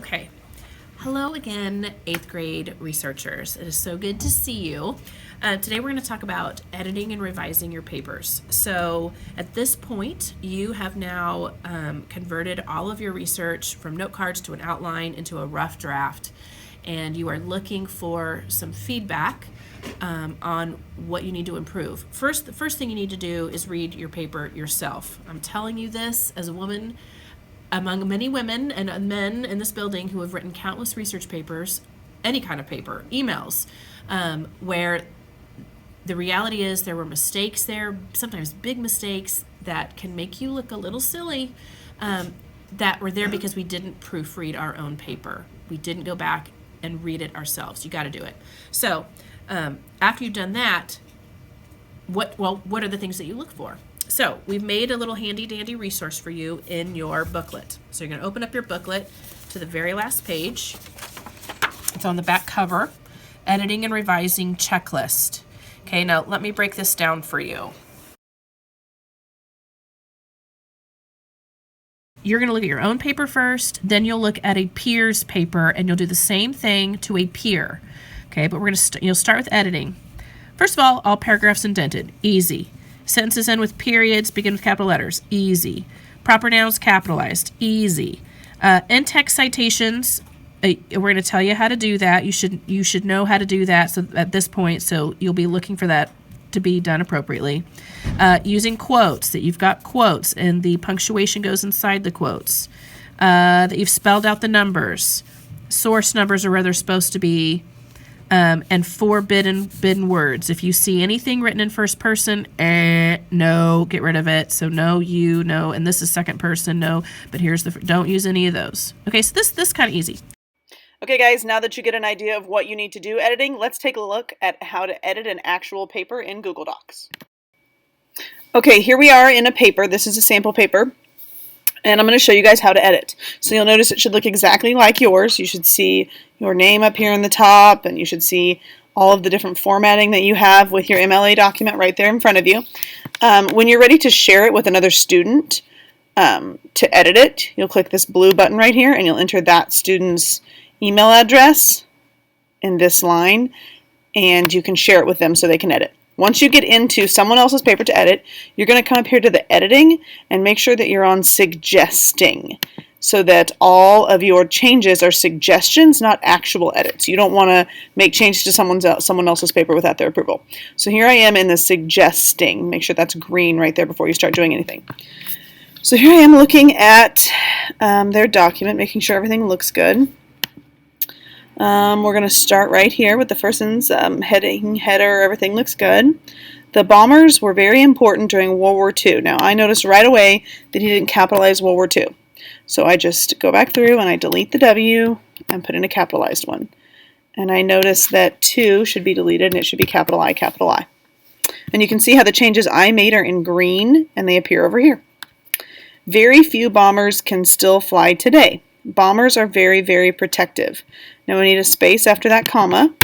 Okay. Hello again, 8th grade researchers. It is so good to see you. Today we're going to talk about editing and revising your papers. So at this point, you have now converted all of your research from note cards to an outline into a rough draft, and you are looking for some feedback on what you need to improve. The first thing you need to do is read your paper yourself. I'm telling you this as a woman among many women and men in this building who have written countless research papers, any kind of paper, emails, where the reality is there were mistakes there, sometimes big mistakes that can make you look a little silly, that were there because we didn't proofread our own paper. We didn't go back and read it ourselves. You got to do it. So after you've done that, what are the things that you look for? So we've made a little handy dandy resource for you in your booklet. So you're going to open up your booklet to the very last page. It's on the back cover, Editing and Revising Checklist. Okay, now let me break this down for you. You're going to look at your own paper first, then you'll look at a peer's paper, and you'll do the same thing to a peer. Okay, but we're going to you'll start with editing. First of all paragraphs indented, easy. Sentences end with periods, begin with capital letters, easy. Proper nouns capitalized, easy. In-text citations, we're going to tell you how to do that. You should know how to do that so at this point, so you'll be looking for that to be done appropriately. Using quotes, that you've got quotes and the punctuation goes inside the quotes. That you've spelled out the numbers. Source numbers are where they're supposed to be. And forbidden words. If you see anything written in first person, no, get rid of it. So no, you, no, and this is second person, no, but here's don't use any of those. Okay, so this kind of easy. Okay guys, now that you get an idea of what you need to do editing, let's take a look at how to edit an actual paper in Google Docs. Okay, here we are in a paper. This is a sample paper. And I'm going to show you guys how to edit. So you'll notice it should look exactly like yours. You should see your name up here in the top, and you should see all of the different formatting that you have with your MLA document right there in front of you. When you're ready to share it with another student, to edit it, you'll click this blue button right here, and you'll enter that student's email address in this line, and you can share it with them so they can edit. Once you get into someone else's paper to edit, you're going to come up here to the editing and make sure that you're on suggesting so that all of your changes are suggestions, not actual edits. You don't want to make changes to someone else's paper without their approval. So here I am in the suggesting. Make sure that's green right there before you start doing anything. So here I am looking at their document, making sure everything looks good. We're going to start right here with the first one's header. Everything looks good. The bombers were very important during World War II. Now, I noticed right away that he didn't capitalize World War II. So I just go back through and I delete the W and put in a capitalized one. And I notice that 2 should be deleted and it should be capital I, capital I. And you can see how the changes I made are in green and they appear over here. Very few bombers can still fly today. Bombers are very, very protective. Now we need a space after that comma.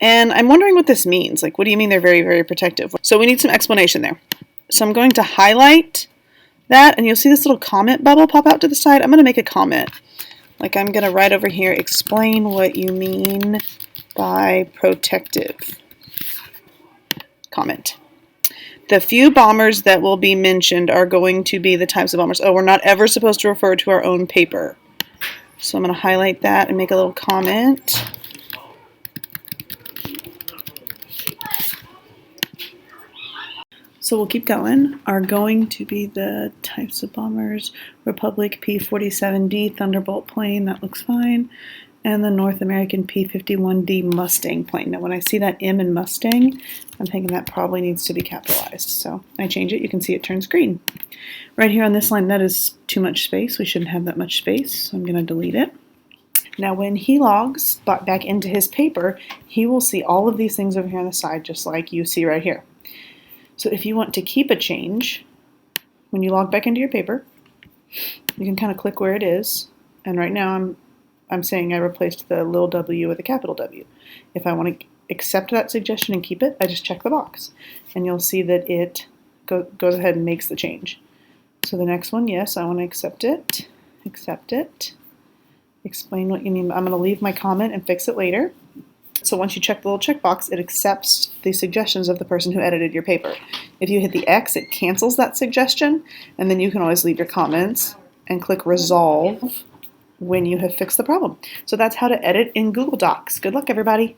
And I'm wondering what this means. Like, what do you mean they're very, very protective? So we need some explanation there. So I'm going to highlight that, and you'll see this little comment bubble pop out to the side. I'm going to make a comment. Like, I'm going to write over here, explain what you mean by protective. Comment. The few bombers that will be mentioned are going to be the types of bombers. Oh, we're not ever supposed to refer to our own paper. So I'm going to highlight that and make a little comment. So we'll keep going. Are going to be the types of bombers. Republic P-47D Thunderbolt plane, that looks fine. And the North American P-51D Mustang plane. Now when I see that M in Mustang, I'm thinking that probably needs to be capitalized. So I change it, you can see it turns green. Right here on this line, that is too much space. We shouldn't have that much space, so I'm going to delete it. Now when he logs back into his paper, he will see all of these things over here on the side, just like you see right here. So if you want to keep a change, when you log back into your paper, you can kind of click where it is. And right now I'm saying I replaced the little w with a capital W. If I want to accept that suggestion and keep it, I just check the box. And you'll see that it goes ahead and makes the change. So the next one, yes, I want to accept it. Explain what you mean. I'm going to leave my comment and fix it later. So once you check the little checkbox, it accepts the suggestions of the person who edited your paper. If you hit the X, it cancels that suggestion, and then you can always leave your comments and click Resolve when you have fixed the problem. So that's how to edit in Google Docs. Good luck, everybody.